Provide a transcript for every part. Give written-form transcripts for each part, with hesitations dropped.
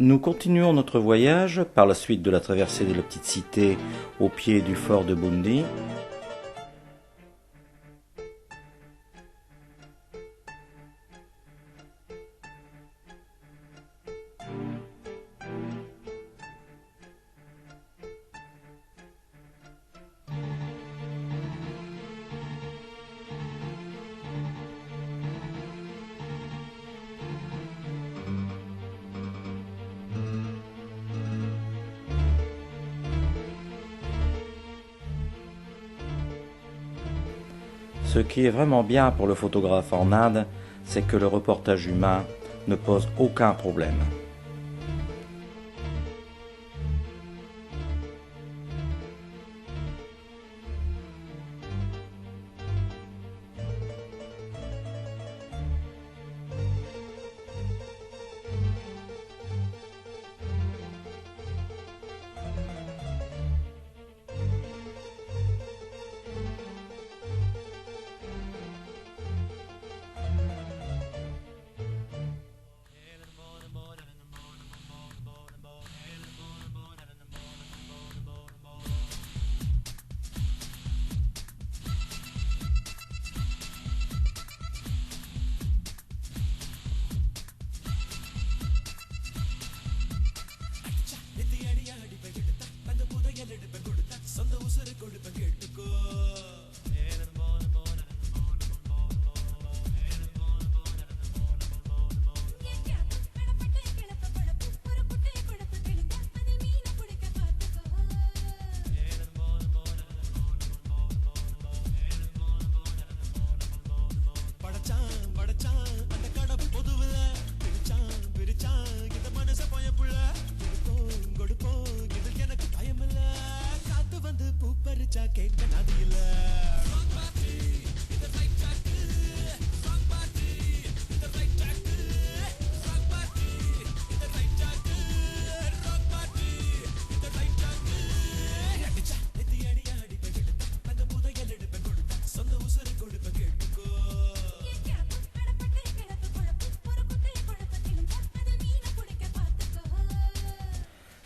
Nous continuons notre voyage par la suite de la traversée de la petite cité au pied du fort de Bundy. Ce qui est vraiment bien pour le photographe en Inde, c'est que le reportage humain ne pose aucun problème.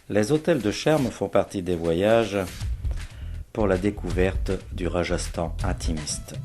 Les hôtels de Sherm font partie des voyages pour la découverte du Rajasthan intimiste.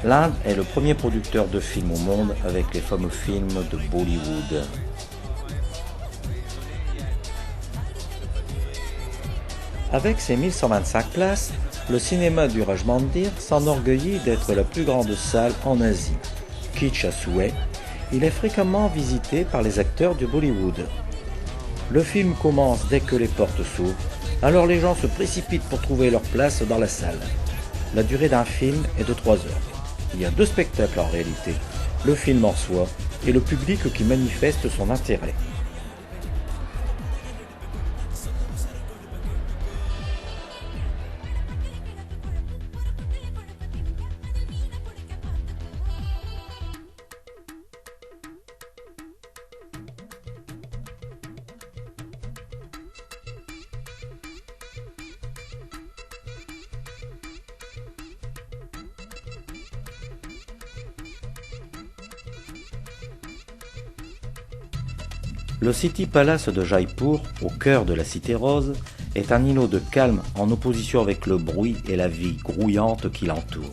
L'Inde est le premier producteur de films au monde avec les fameux films de Bollywood. Avec ses 1125 places, le cinéma du Raj Mandir s'enorgueillit d'être la plus grande salle en Asie. Kitsch à souhait, il est fréquemment visité par les acteurs de Bollywood. Le film commence dès que les portes s'ouvrent, alors les gens se précipitent pour trouver leur place dans la salle. La durée d'un film est de 3 heures. Il y a 2 spectacles en réalité, le film en soi et le public qui manifeste son intérêt. Le City Palace de Jaipur, au cœur de la Cité Rose, est un îlot de calme en opposition avec le bruit et la vie grouillante qui l'entoure.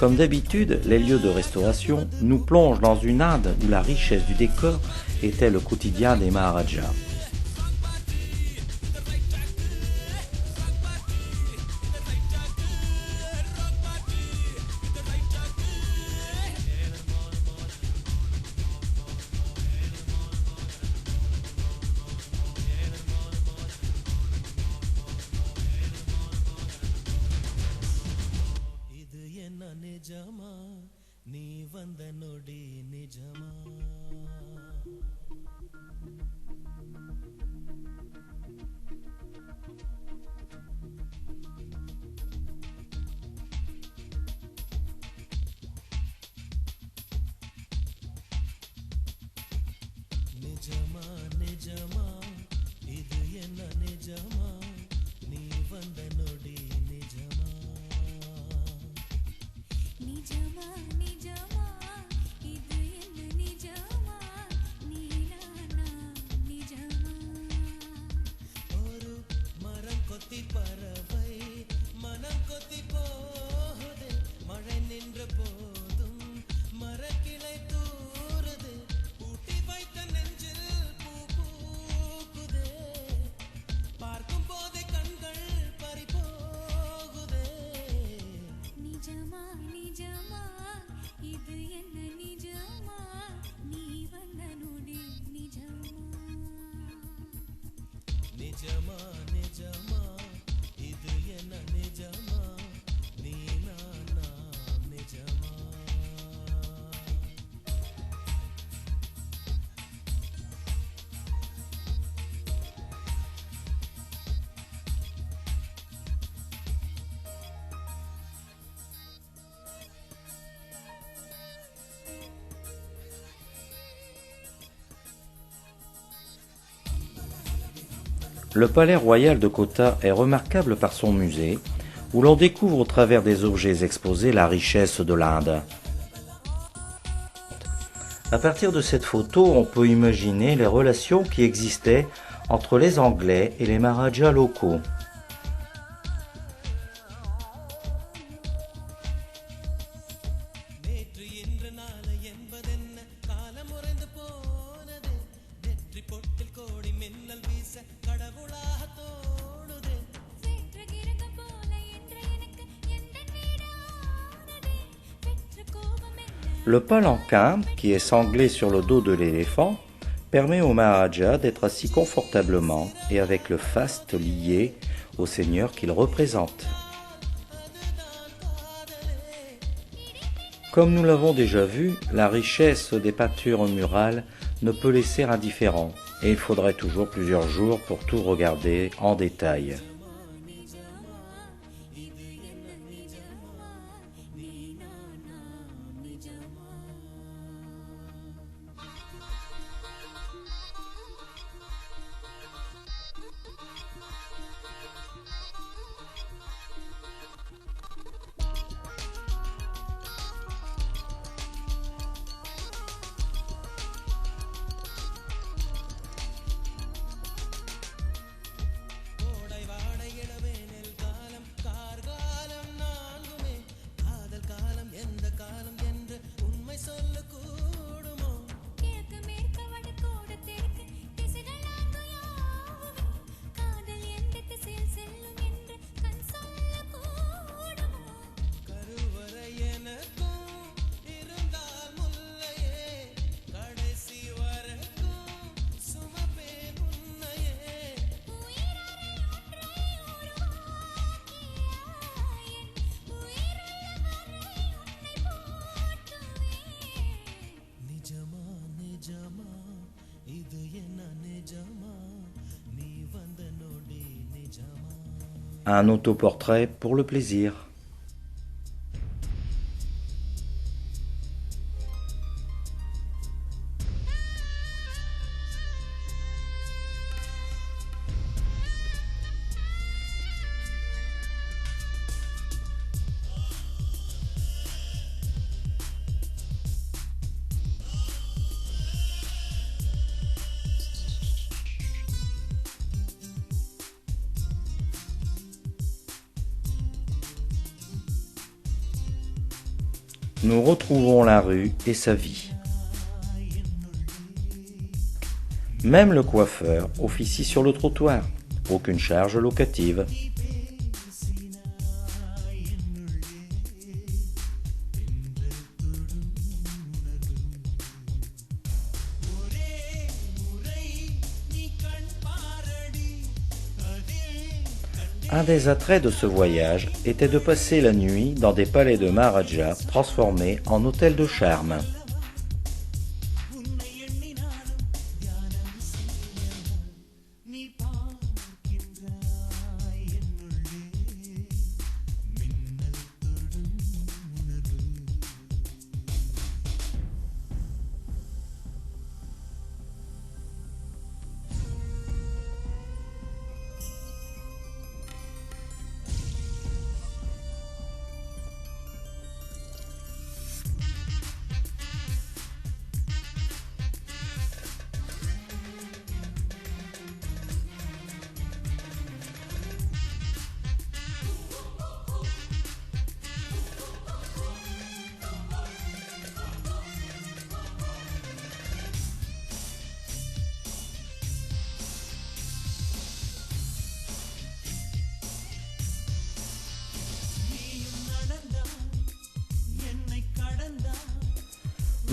Comme d'habitude, les lieux de restauration nous plongent dans une Inde où la richesse du décor était le quotidien des Maharajas. நிஜமா நீ வந்த நொடி நிஜமா நிஜமா நிஜமா இது என்ன நிஜமா நீ வந்த நொடி நிஜமா நிஜமா நிஜமா இது என்ன நிஜமா நீரானா நிஜமா ஒரு மரம் கொத்தி பறவை மனம் கொத்தி போகுது மழை நின்ற போதும் மரக்கிளை தூறுது பூட்டி வைத்த நெஞ்சில் பூ பூக்குதே பார்க்கும் போதே கண்கள் பறி போகுதே நிஜமா நிஜமா இது என்ன நிஜமா நீ வந்த நொடி நிஜமா நிஜமா நிஜமா இது என்ன நிஜமா நீ நானா நிஜமா Le palais royal de Kota est remarquable par son musée, où l'on découvre au travers des objets exposés la richesse de l'Inde. À partir de cette photo, on peut imaginer les relations qui existaient entre les Anglais et les Maharajas locaux. Le palanquin, qui est sanglé sur le dos de l'éléphant, permet au Maharaja d'être assis confortablement et avec le faste lié au seigneur qu'il représente. Comme nous l'avons déjà vu, la richesse des peintures murales ne peut laisser indifférent et il faudrait toujours plusieurs jours pour tout regarder en détail. Un autoportrait pour le plaisir. nous retrouvons la rue et sa vie. Même le coiffeur officie sur le trottoir, aucune charge locative. Un des attraits de ce voyage était de passer la nuit dans des palais de Maharaja transformés en hôtels de charme.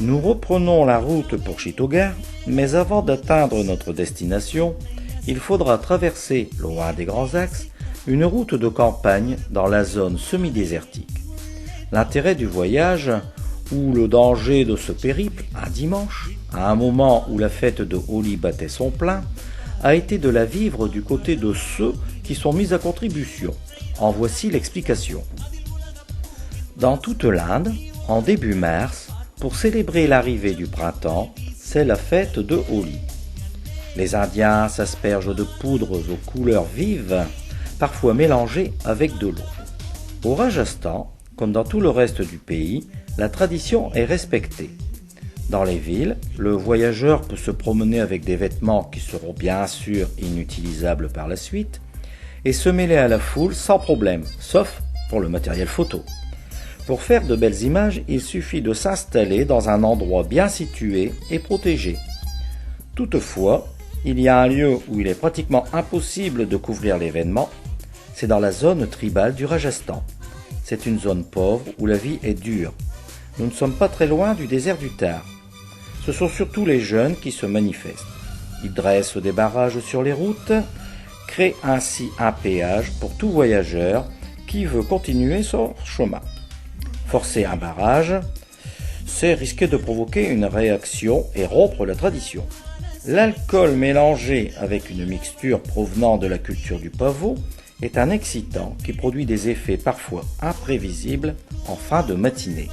Nous reprenons la route pour Chittogar, mais avant d'atteindre notre destination, il faudra traverser, loin des grands axes, une route de campagne dans la zone semi-désertique. L'intérêt du voyage, ou le danger de ce périple, un dimanche, à un moment où la fête de Holi battait son plein, a été de la vivre du côté de ceux qui sont mis à contribution. En voici l'explication. Dans toute l'Inde, en début mars, pour célébrer l'arrivée du printemps, c'est la fête de Holi. Les Indiens s'aspergent de poudres aux couleurs vives, parfois mélangées avec de l'eau. Au Rajasthan, comme dans tout le reste du pays, la tradition est respectée. Dans les villes, le voyageur peut se promener avec des vêtements qui seront bien sûr inutilisables par la suite et se mêler à la foule sans problème, sauf pour le matériel photo. Pour faire de belles images, il suffit de s'installer dans un endroit bien situé et protégé. Toutefois, il y a un lieu où il est pratiquement impossible de couvrir l'événement, c'est dans la zone tribale du Rajasthan. C'est une zone pauvre où la vie est dure. Nous ne sommes pas très loin du désert du Thar. Ce sont surtout les jeunes qui se manifestent. Ils dressent des barrages sur les routes, créent ainsi un péage pour tout voyageur qui veut continuer son chemin. Forcer un barrage, c'est risquer de provoquer une réaction et rompre la tradition. L'alcool mélangé avec une mixture provenant de la culture du pavot est un excitant qui produit des effets parfois imprévisibles en fin de matinée.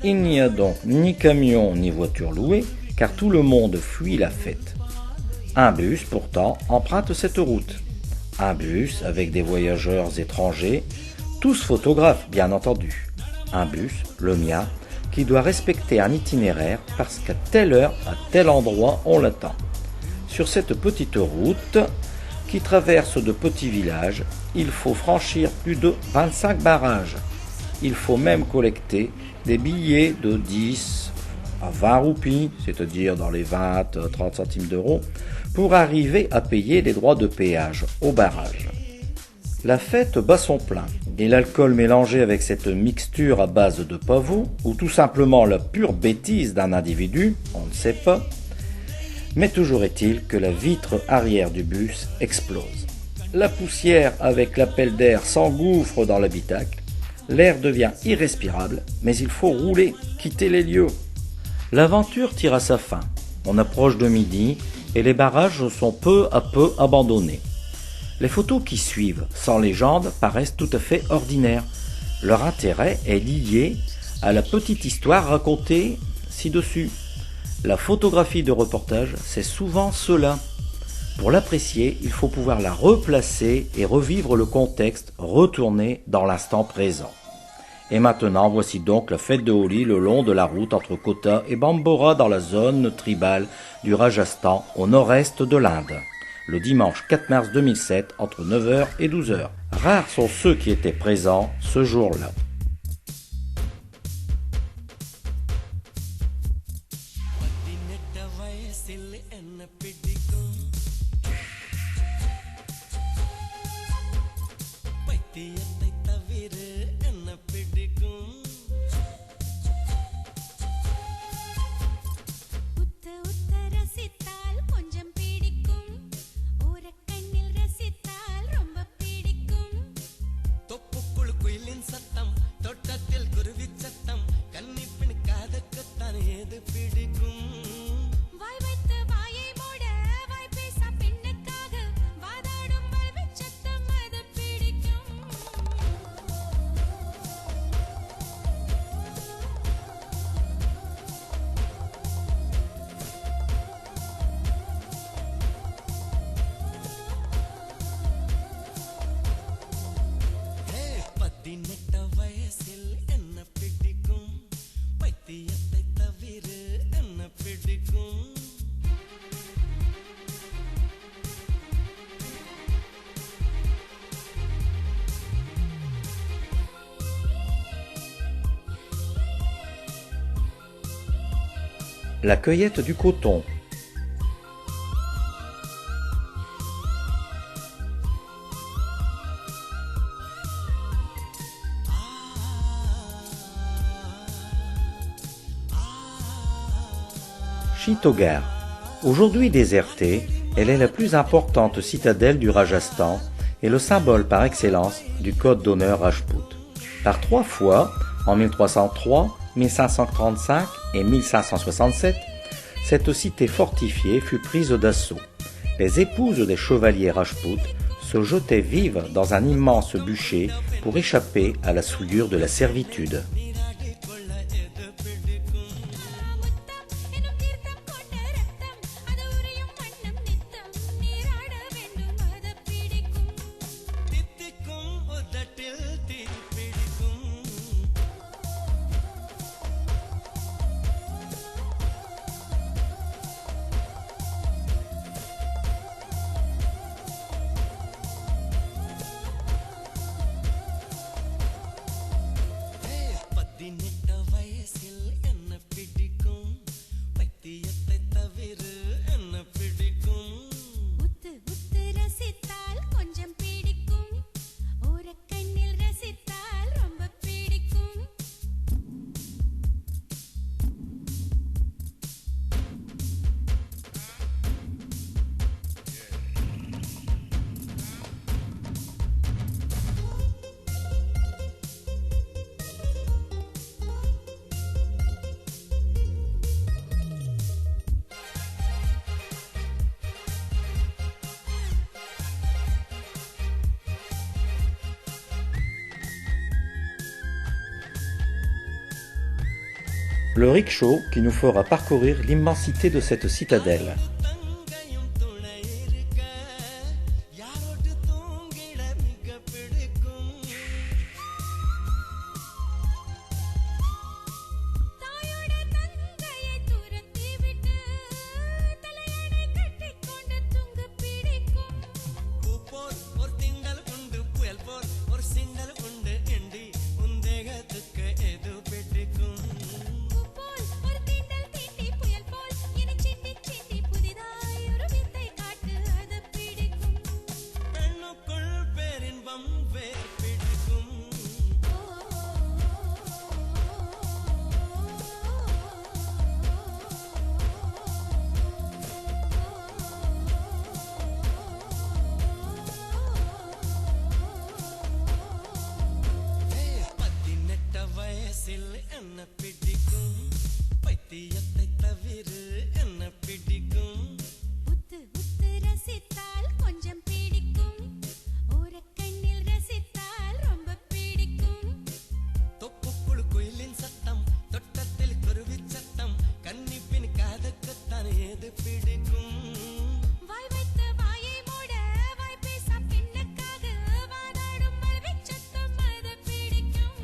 Il n'y a donc ni camion ni voiture louée, car tout le monde fuit la fête. Un bus, pourtant, emprunte cette route. Un bus avec des voyageurs étrangers, tous photographes bien entendu. Un bus, le mien, qui doit respecter un itinéraire parce qu'à telle heure, à tel endroit, on l'attend. Sur cette petite route, qui traverse de petits villages, il faut franchir plus de 25 barrages. Il faut même collecter des billets de 10 à 20 roupies, c'est-à-dire dans les 20 à 30 centimes d'euros, pour arriver à payer les droits de péage au barrage. La fête bat son plein, et l'alcool mélangé avec cette mixture à base de pavot, ou tout simplement la pure bêtise d'un individu, on ne sait pas, mais toujours est-il que la vitre arrière du bus explose. La poussière avec l'appel d'air s'engouffre dans l'habitacle, l'air devient irrespirable, mais il faut rouler, quitter les lieux. L'aventure tire à sa fin, on approche de midi, et les barrages sont peu à peu abandonnés. Les photos qui suivent, sans légende, paraissent tout à fait ordinaires. Leur intérêt est lié à la petite histoire racontée ci-dessus. La photographie de reportage, c'est souvent cela. Pour l'apprécier, il faut pouvoir la replacer et revivre le contexte, retourner dans l'instant présent. Et maintenant, voici donc la fête de Holi le long de la route entre Kota et Bambora dans la zone tribale du Rajasthan au nord-est de l'Inde. Le dimanche 4 mars 2007 entre 9h et 12h. Rares sont ceux qui étaient présents ce jour-là. வாய் வைத்து வாயை மூட வாய் பேச பெண்ணுக்காக வாதாடும் வாழ்விச் சத்தம் அது பிடிக்கும். பதினெட்ட வயசில் என்ன பிடிக்கும், பைத்தியத்தை தவிர என்ன பிடிக்கும். La cueillette du coton. Chittorgarh. Aujourd'hui désertée, elle est la plus importante citadelle du Rajasthan et le symbole par excellence du code d'honneur Rajput. Par 3 fois, en 1303, 1535 et 1567, cette cité fortifiée fut prise d'assaut. Les épouses des chevaliers Rajput se jetaient vives dans un immense bûcher pour échapper à la souillure de la servitude. பதினெட்ட வயசில் என்ன பிடிக்கும், பைத்தியத்தை தவிர என்ன பிடிக்கும். உத்து உத்து ரசித்தால் கொஞ்சம் பிடிக்கும், ஓரக்கண்ணில் ரசித்தால் ரொம்ப பிடிக்கும். Le rickshaw qui nous fera parcourir l'immensité de cette citadelle. தங்கையும் துணை இருக்க யாரோடு தூங்கிட மிக பிடிக்கும். தாயோட தங்கையை துரத்தி விட்டு தலையணை கட்டிக்கொண்டு தூங்க பிடிக்கும். பூ போல் ஒரு திங்கள் உண்டு, புயல் போல் ஒரு சிண்டல் உண்டு, எண்டி உன் தேகத்துக்கு எது பிடிக்கும். பூ போல் ஒரு தீண்டல் தீண்டி புயல் போல் இனி சிந்தி சிந்தி புதிதாய் ஒரு வித்தை காட்டு அது பிடிக்கும். பெண்ணுக்குள் பேரின்பம் வேர் பிடிக்கும். பதினெட்ட வயசில் என்ன பிடிக்கும், பைத்தியத்தை தவிர என்ன பிடிக்கும். உத்து உத்து ரசித்தால் கொஞ்சம் பிடிக்கும், ஓரக்கண்ணில் ரசித்தால் ரொம்ப பிடிக்கும். தொப்புக்குழு குயிலின் சத்தம், தொட்டத்தில் குருவி சத்தம், கன்னிப்பின் காதுக்குத்தான் ஏது பிடிக்கும். வாய் வைத்து வாயை மூட வாய் பேச பெண்ணுக்காக வாதாடும் வாழ்விச் சத்தம் அது பிடிக்கும்.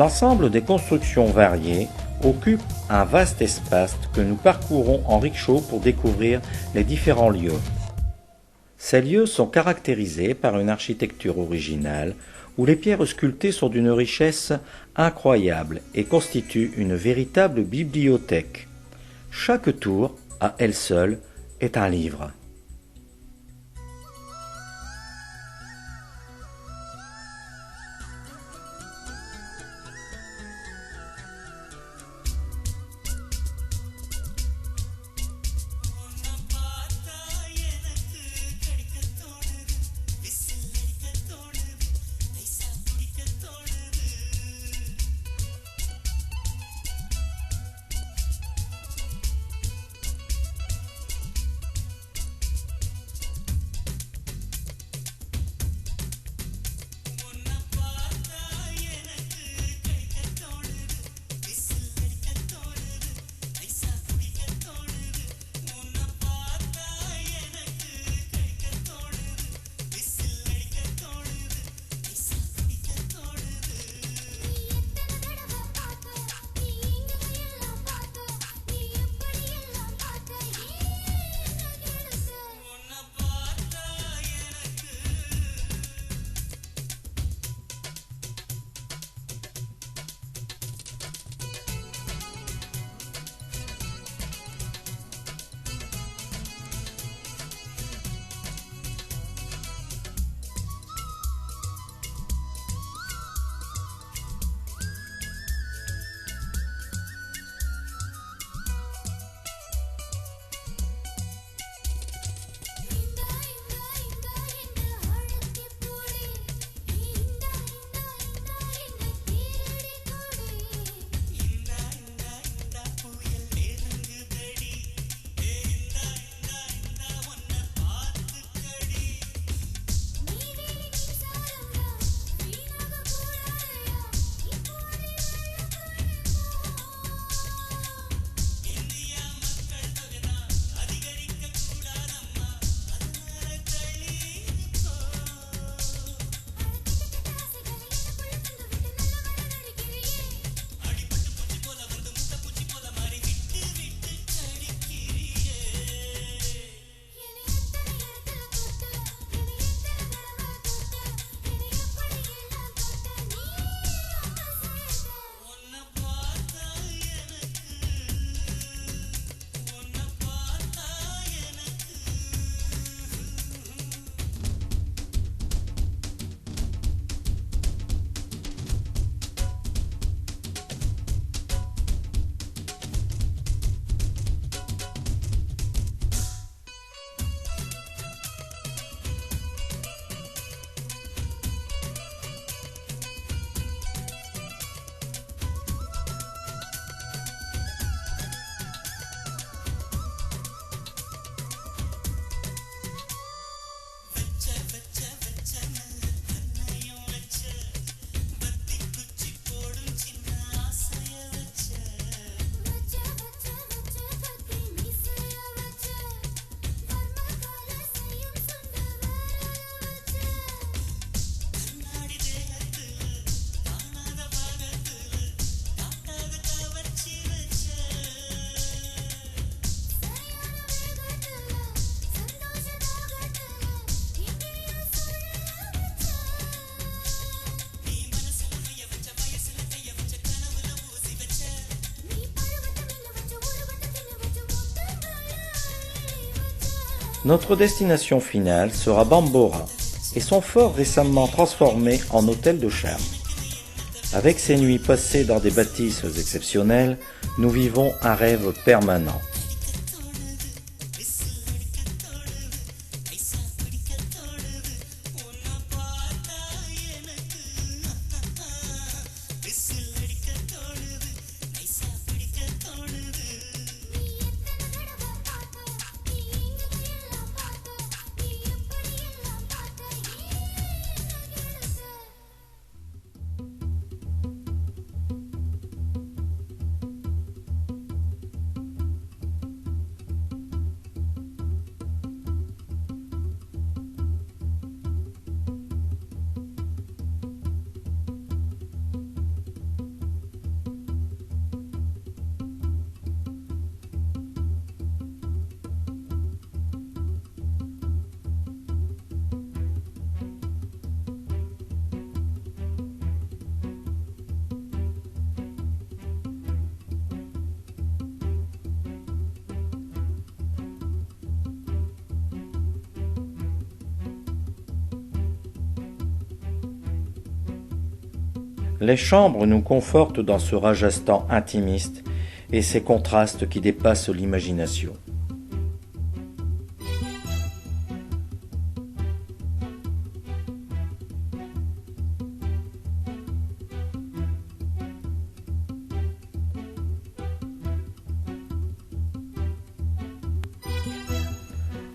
L'ensemble des constructions variées occupe un vaste espace que nous parcourons en rickshaw pour découvrir les différents lieux. Ces lieux sont caractérisés par une architecture originale où les pierres sculptées sont d'une richesse incroyable et constituent une véritable bibliothèque. Chaque tour, à elle seule, est un livre. பார்த்தா எனக்கு கடிக்க தோணுது, whistle அடிக்க தோணுது. Notre destination finale sera Bambora et son fort récemment transformé en hôtel de charme. Avec ses nuits passées dans des bâtisses exceptionnelles, nous vivons un rêve permanent. Les chambres nous confortent dans ce Rajasthan intimiste et ces contrastes qui dépassent l'imagination.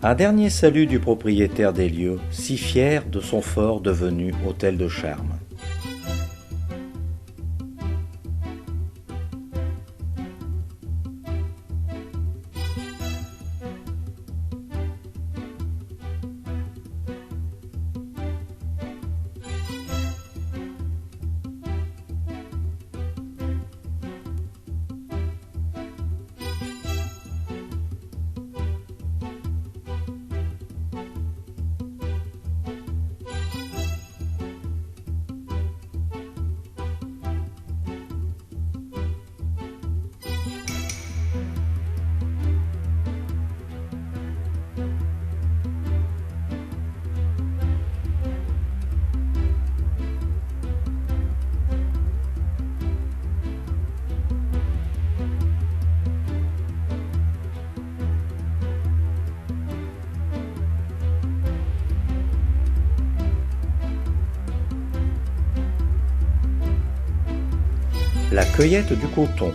Un dernier salut du propriétaire des lieux, si fier de son fort devenu hôtel de charme. La cueillette du coton.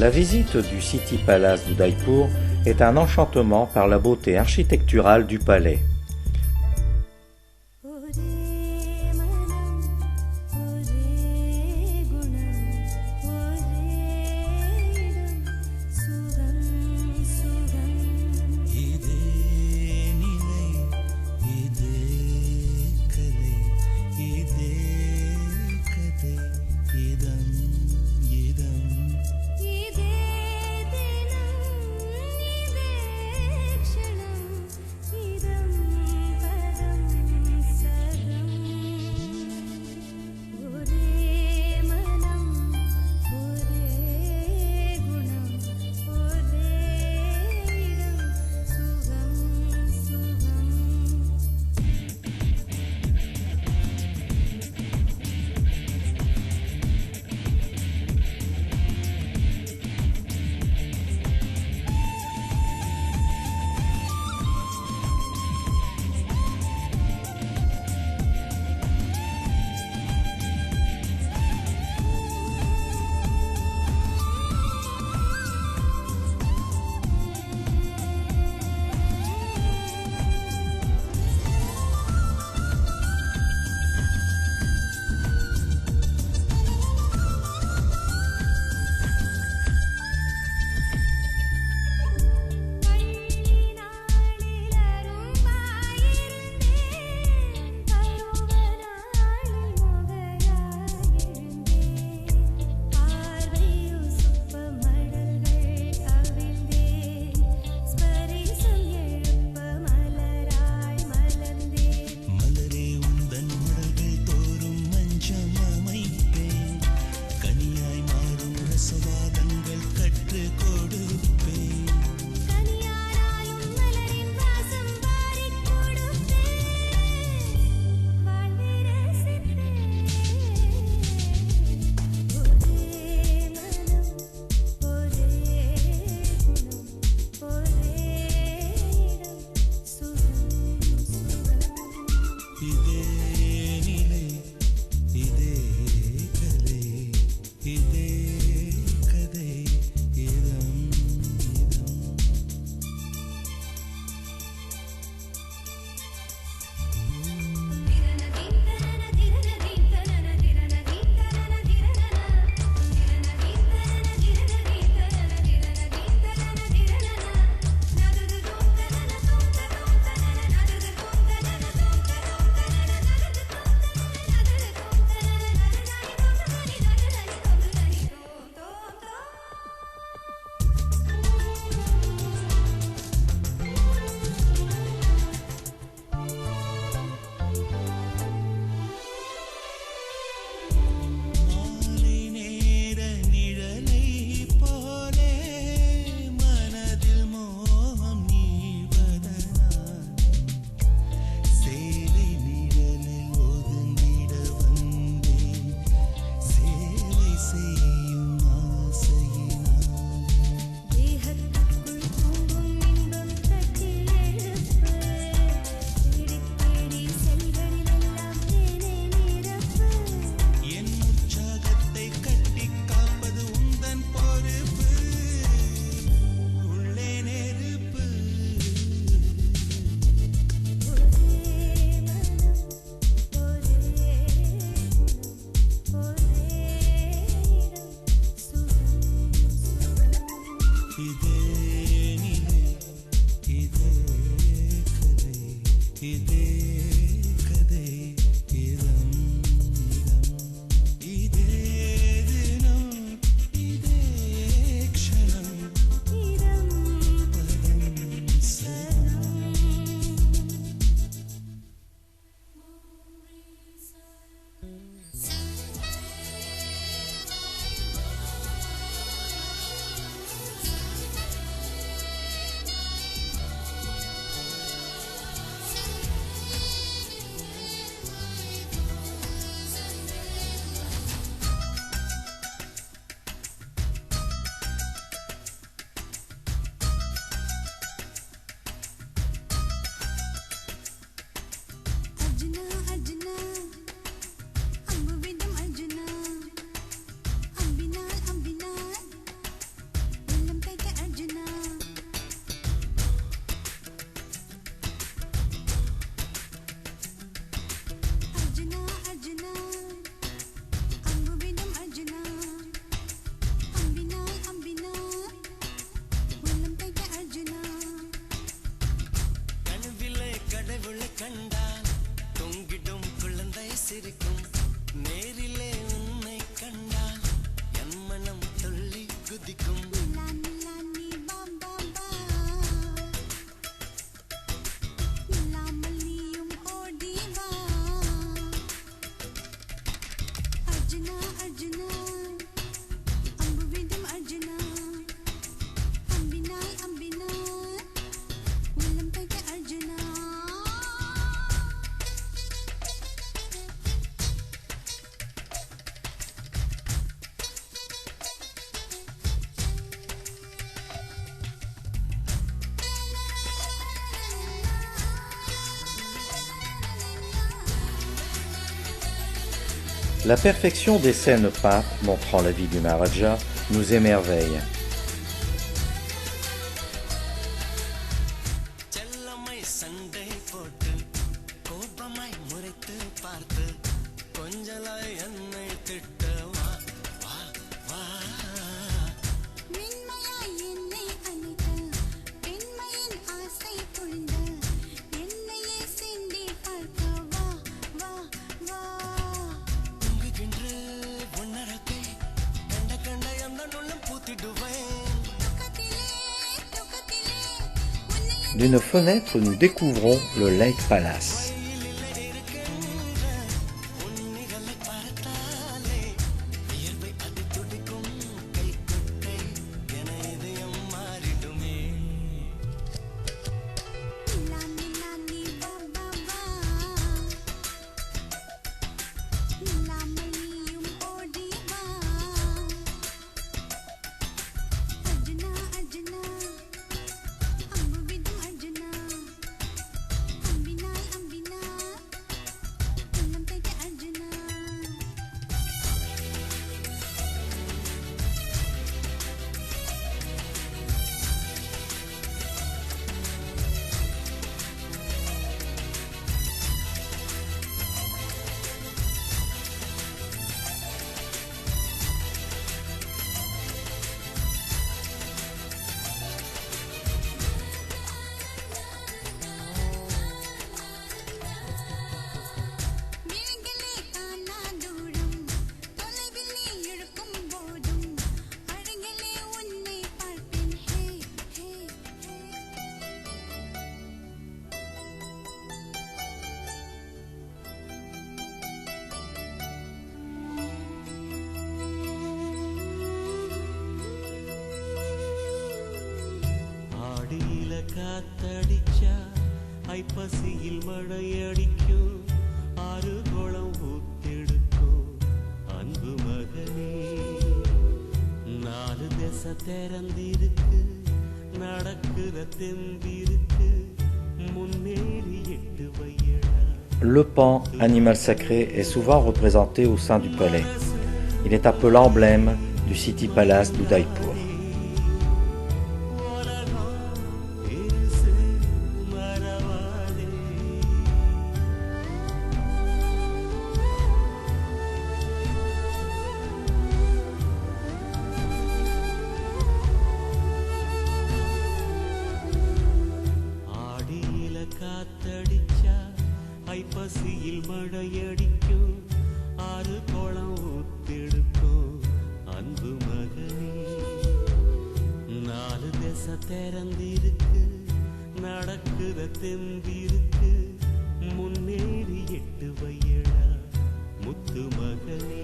La visite du City Palace d'Udaipur est un enchantement par la beauté architecturale du palais. La perfection des scènes peintes montrant la vie du Maharaja nous émerveille. செல்லமை சண்டை போட்டு கோபமாய் முறைத்து பார்த்து கொஞ்சலாய் என்னை திட்ட வா வா வா மென்மையாய் என்னை அணைத்து பெண்மையின் ஆசை கொண்டு என்னையே சிந்தி பார்க்க வா வா வா தூங்குகின்ற உன்னரத்தை கண்ட கண்ட எந்த நுள்ளும் பூத்திடுவேன் துக்கத்திலே துக்கத்திலே உன்னை D'une fenêtre, nous découvrons le Lake Palace. உன்னிகளை பார்த்தாலே வியர்வை அது துடிக்கும் கை கொட்டை என இதயம் மாறிடுமே நானி நானி வா வா வா நாமளியும் ஓடி வா அர்ஜுனா அர்ஜுனா அம்பு விடும் அர்ஜுனா அம்பினால் அம்பினா உள்ளம் தைக்க அர்ஜுனா விழிகளே காணா தூரம் தொலைவில் நீ இழுக்கும் போதும் அருகிலே உன்னை பார்ப்பேன் ஹே ஹே ஹே ஆடியில காத்தடிச்சா ஐப்பசியில் மழையடிக்கும் ஆறு குளம் ஊத்தெடுக்கும் அன்பு மகனே நாலு திசை திறந்திருக்கு நடக்குற தெம்பிருக்கு முன்னேறி எட்டு வையடா Le pan, animal sacré, est souvent représenté au sein du palais. Il est un peu l'emblème du City Palace d'Udaipur. ஆடியில காத்தடிச்சா ஐப்பசியில் மழையடிக்கும் ஆறு குளம் ஊத்தெடுக்கும் அன்பு மகனே நாலு திசை திறந்திருக்கு நடக்குற தெம்பிருக்கு முன்னேறி எட்டு வையடா முத்து மகனே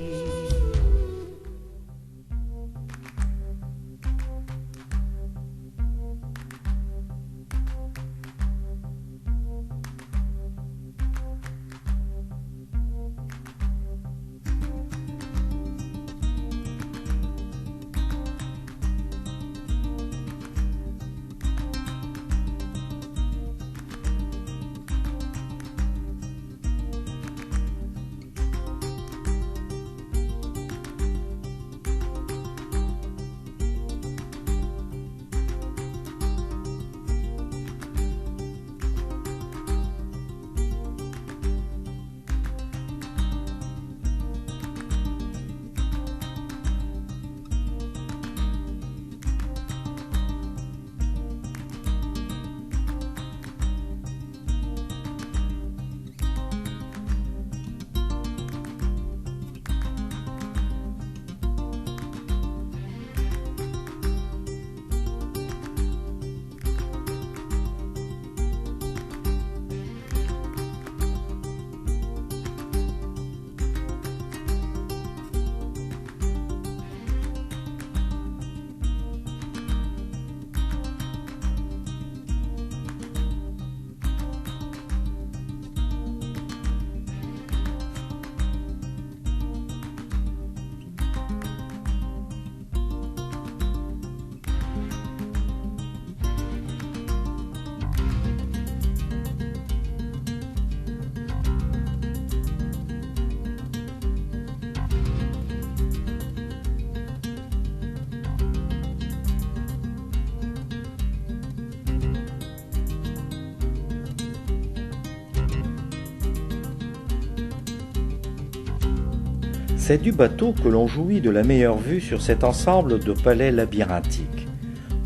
C'est du bateau que l'on jouit de la meilleure vue sur cet ensemble de palais labyrinthiques.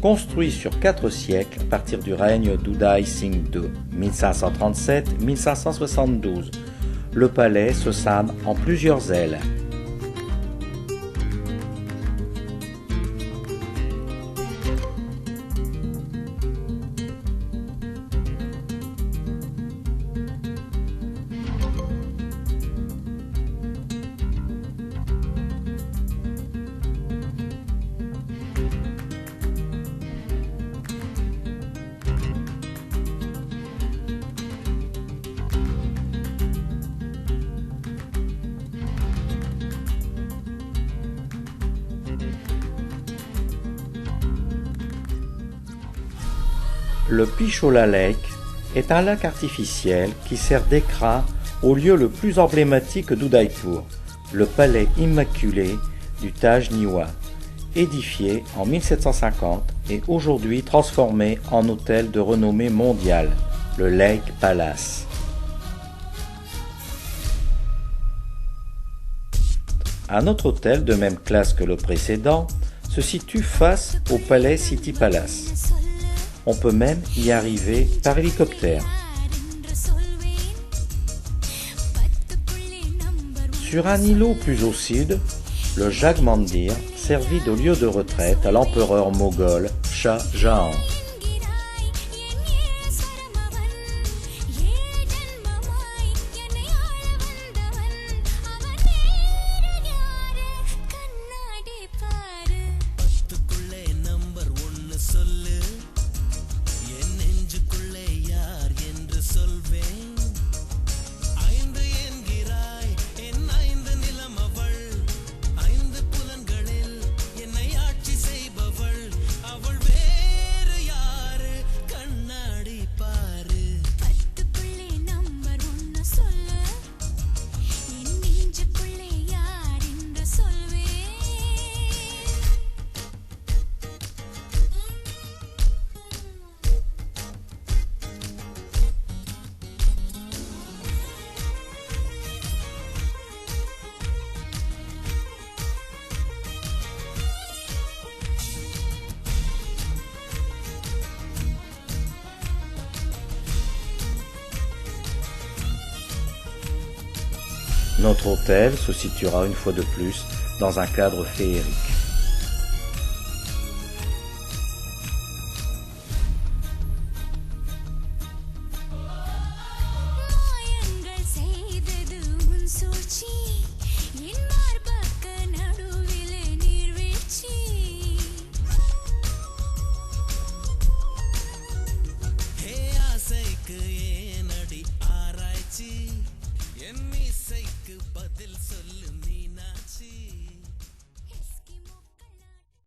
Construit sur 4 siècles à partir du règne d'Uday Singh II, 1537-1572, le palais se scinde en plusieurs ailes. Le Pichola Lake est un lac artificiel qui sert d'écrin au lieu le plus emblématique d'Udaipur, le palais immaculé du Taj Niwa, édifié en 1750 et aujourd'hui transformé en hôtel de renommée mondiale, le Lake Palace. Un autre hôtel de même classe que le précédent se situe face au palais City Palace. On peut même y arriver par hélicoptère. Sur un îlot plus au sud, le Jagmandir servit de lieu de retraite à l'empereur moghol Shah Jahan. Notre hôtel se situera une fois de plus dans un cadre féerique. பதில் சொல்லு